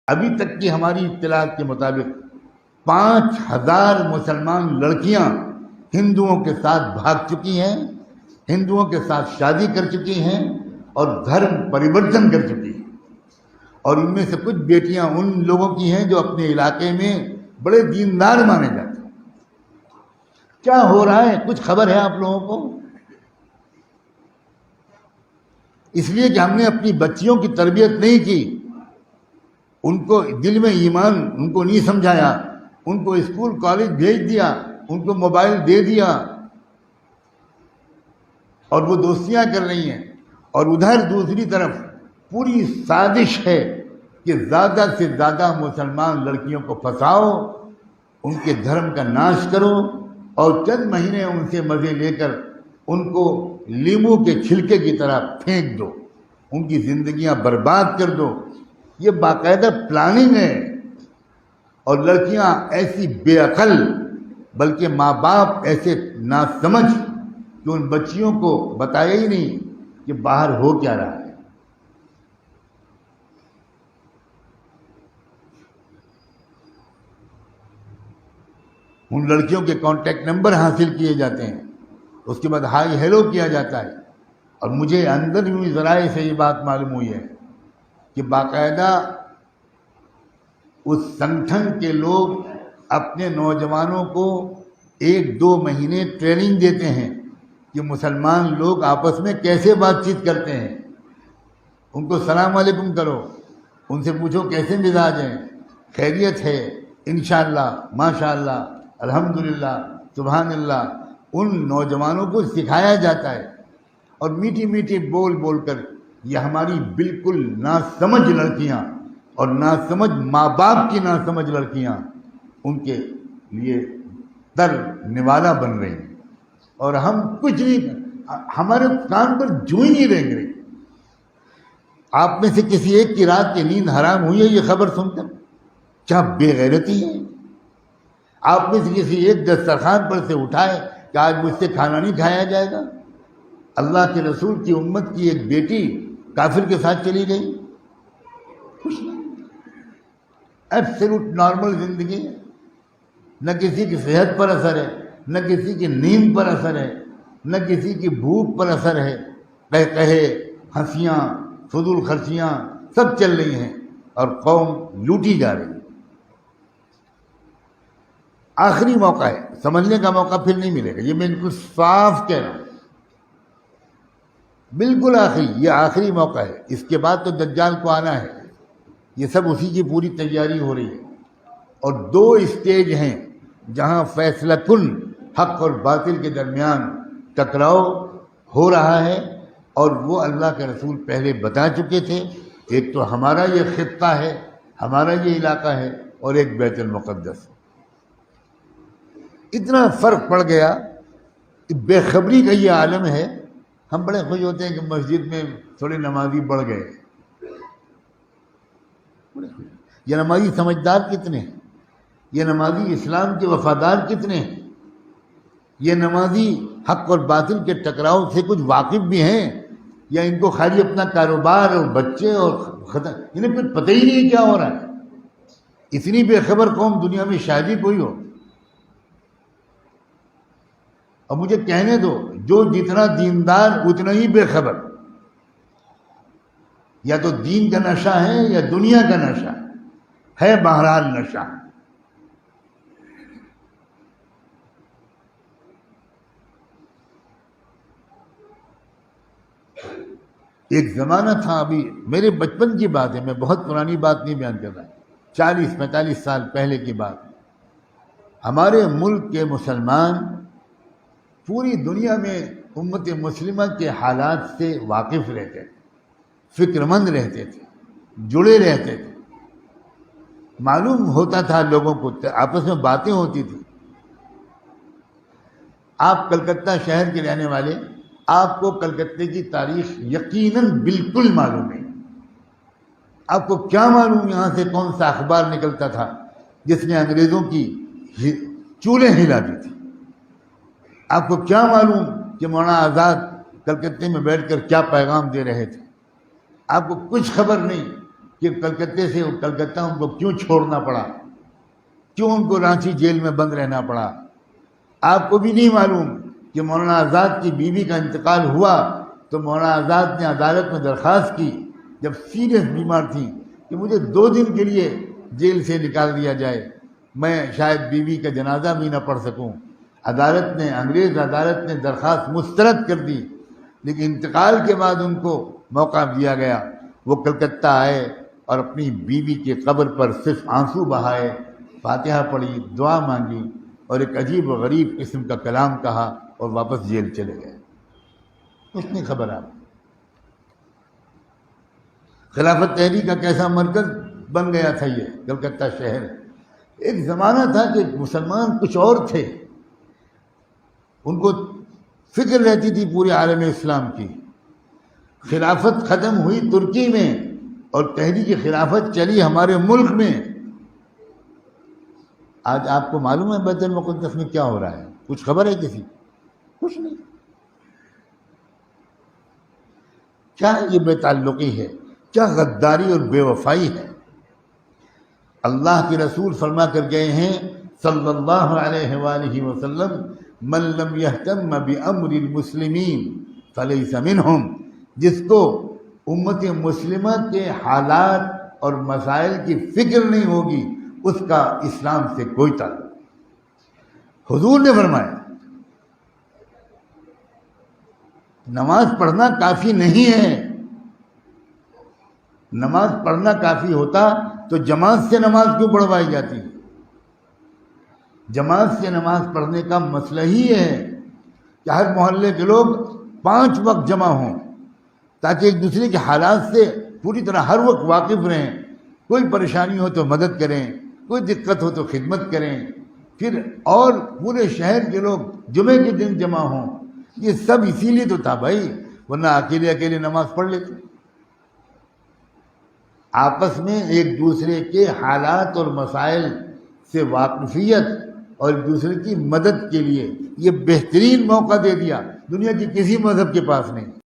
ابھی تک کی ہماری اطلاعات کے مطابق 5,000 مسلمان لڑکیاں ہندوؤں کے ساتھ بھاگ چکی ہیں، ہندوؤں کے ساتھ شادی کر چکی ہیں اور دھرم پریورتن کر چکی ہیں، اور ان میں سے کچھ بیٹیاں ان لوگوں کی ہیں جو اپنے علاقے میں بڑے دیندار مانے جاتے ہیں۔ کیا ہو رہا ہے کچھ خبر ہے آپ لوگوں کو؟ اس لیے کہ ہم نے اپنی بچیوں کی تربیت نہیں کی، ان کو دل میں ایمان ان کو نہیں سمجھایا، ان کو اسکول کالج بھیج دیا، ان کو موبائل دے دیا اور وہ دوستیاں کر رہی ہیں، اور ادھر دوسری طرف پوری سازش ہے کہ زیادہ سے زیادہ مسلمان لڑکیوں کو پھنساؤ، ان کے دھرم کا ناش کرو اور چند مہینے ان سے مزے لے کر ان کو لیمو کے چھلکے کی طرح پھینک دو، ان کی زندگیاں برباد کر دو۔ یہ باقاعدہ پلاننگ ہے، اور لڑکیاں ایسی بے عقل، بلکہ ماں باپ ایسے ناسمجھ کہ ان بچیوں کو بتایا ہی نہیں کہ باہر ہو کیا رہا ہے۔ ان لڑکیوں کے کانٹیکٹ نمبر حاصل کیے جاتے ہیں، اس کے بعد ہائی ہیلو کیا جاتا ہے، اور مجھے اندر یوں ذرائع سے یہ بات معلوم ہوئی ہے کہ باقاعدہ اس سنگٹھن کے لوگ اپنے نوجوانوں کو 1-2 مہینے ٹریننگ دیتے ہیں کہ مسلمان لوگ آپس میں کیسے بات چیت کرتے ہیں۔ ان کو سلام علیکم کرو، ان سے پوچھو کیسے مزاج ہیں، خیریت ہے، انشاءاللہ، ماشاءاللہ، الحمدللہ، سبحان اللہ۔ ان نوجوانوں کو سکھایا جاتا ہے، اور میٹھی میٹھی بول بول کر یہ ہماری بالکل ناسمجھ لڑکیاں اور ناسمجھ ماں باپ کی ناسمجھ لڑکیاں ان کے لیے در نوالا بن رہی ہیں، اور ہم کچھ نہیں، ہمارے کان پر جو ہی نہیں رینگ رہی۔ آپ میں سے کسی ایک کی رات کی نیند حرام ہوئی ہے یہ خبر سن کر؟ کیا بے غیرتی ہے! آپ میں سے کسی ایک دسترخوان پر سے اٹھائے کہ آج مجھ سے کھانا نہیں کھایا جائے گا؟ اللہ کے رسول کی امت کی ایک بیٹی کافر کے ساتھ چلی گئی، کچھ نہیں، ایبسلوٹ نارمل زندگی ہے، نہ کسی کی صحت پر اثر ہے، نہ کسی کی نیند پر اثر ہے، نہ کسی کی بھوک پر اثر ہے، قہقہے، ہنسیاں، فضول خرچیاں سب چل رہی ہیں، اور قوم لوٹی جا رہی ہے۔ آخری موقع ہے، سمجھنے کا موقع پھر نہیں ملے گا، یہ میں بالکل صاف کہہ رہا ہوں، بالکل آخری، یہ آخری موقع ہے، اس کے بعد تو دجال کو آنا ہے۔ یہ سب اسی کی پوری تیاری ہو رہی ہے، اور 2 اسٹیج ہیں جہاں فیصلہ کن حق اور باطل کے درمیان ٹکراؤ ہو رہا ہے، اور وہ اللہ کے رسول پہلے بتا چکے تھے۔ ایک تو ہمارا یہ خطہ ہے، ہمارا یہ علاقہ ہے، اور ایک بیت المقدس۔ اتنا فرق پڑ گیا کہ بے خبری کا یہ عالم ہے۔ ہم بڑے خوش ہوتے ہیں کہ مسجد میں تھوڑے نمازی بڑھ گئے، یہ نمازی سمجھدار کتنے ہیں، یہ نمازی اسلام کے وفادار کتنے ہیں، یہ نمازی حق اور باطل کے ٹکراؤ سے کچھ واقف بھی ہیں، یا ان کو خالی اپنا کاروبار اور بچے اور انہیں کچھ پتہ ہی نہیں کیا ہو رہا ہے۔ اتنی بے خبر قوم دنیا میں شاید ہی کوئی ہو۔ اور مجھے کہنے دو، جو جتنا دیندار اتنا ہی بے خبر، یا تو دین کا نشہ ہے یا دنیا کا نشہ ہے، بہرحال نشہ۔ ایک زمانہ تھا، ابھی میرے بچپن کی بات ہے، میں بہت پرانی بات نہیں بیان کر رہا، 40-45 سال پہلے کی بات۔ ہمارے ملک کے مسلمان پوری دنیا میں امت مسلمہ کے حالات سے واقف رہتے تھے، فکر مند رہتے تھے، جڑے رہتے تھے، معلوم ہوتا تھا لوگوں کو، آپس میں باتیں ہوتی تھی۔ آپ کلکتہ شہر کے رہنے والے، آپ کو کلکتے کی تاریخ یقیناً بالکل معلوم ہے۔ آپ کو کیا معلوم یہاں سے کون سا اخبار نکلتا تھا جس نے انگریزوں کی چولیں ہلا دی تھی؟ آپ کو کیا معلوم کہ مولانا آزاد کلکتے میں بیٹھ کر کیا پیغام دے رہے تھے؟ آپ کو کچھ خبر نہیں کہ کلکتہ ان کو کیوں چھوڑنا پڑا، کیوں ان کو رانچی جیل میں بند رہنا پڑا۔ آپ کو بھی نہیں معلوم کہ مولانا آزاد کی بیوی کا انتقال ہوا تو مولانا آزاد نے عدالت میں درخواست کی جب سیریس بیمار تھیں کہ مجھے 2 دن کے لیے جیل سے نکال دیا جائے، میں شاید بیوی کا جنازہ بھی نہ پڑھ سکوں۔ انگریز عدالت نے درخواست مسترد کر دی، لیکن انتقال کے بعد ان کو موقع دیا گیا۔ وہ کلکتہ آئے اور اپنی بیوی کی قبر پر صرف آنسو بہائے، فاتحہ پڑھی، دعا مانگی اور ایک عجیب و غریب قسم کا کلام کہا اور واپس جیل چلے گئے۔ کچھ نہیں خبر آپ۔ خلافت تحریک کا کیسا مرکز بن گیا تھا یہ کلکتہ شہر۔ ایک زمانہ تھا کہ مسلمان کچھ اور تھے، ان کو فکر رہتی تھی پورے عالم اسلام کی۔ خلافت ختم ہوئی ترکی میں اور تحریک خلافت چلی ہمارے ملک میں۔ آج آپ کو معلوم ہے بیت المقدس میں کیا ہو رہا ہے؟ کچھ خبر ہے کسی؟ کچھ نہیں۔ کیا یہ بے تعلقی ہے؟ کیا غداری اور بے وفائی ہے؟ اللہ کے رسول فرما کر گئے ہیں صلی اللہ علیہ وآلہ وسلم، من لم یہتم بامر المسلمین فلیس منہم، جس کو امت مسلمہ کے حالات اور مسائل کی فکر نہیں ہوگی اس کا اسلام سے کوئی تعلق۔ حضور نے فرمایا نماز پڑھنا کافی نہیں ہے۔ نماز پڑھنا کافی ہوتا تو جماعت سے نماز کیوں پڑھوائی جاتی؟ جماعت سے نماز پڑھنے کا مسئلہ ہی ہے کہ ہر محلے کے لوگ 5 وقت جمع ہوں تاکہ ایک دوسرے کے حالات سے پوری طرح ہر وقت واقف رہیں، کوئی پریشانی ہو تو مدد کریں، کوئی دقت ہو تو خدمت کریں، پھر اور پورے شہر کے لوگ جمعے کے دن جمع ہوں۔ یہ سب اسی لیے تو تھا بھائی، ورنہ اکیلے نماز پڑھ لیتے۔ آپس میں ایک دوسرے کے حالات اور مسائل سے واقفیت اور ایک دوسرے کی مدد کے لیے یہ بہترین موقع دے دیا، دنیا کی کسی مذہب کے پاس نہیں۔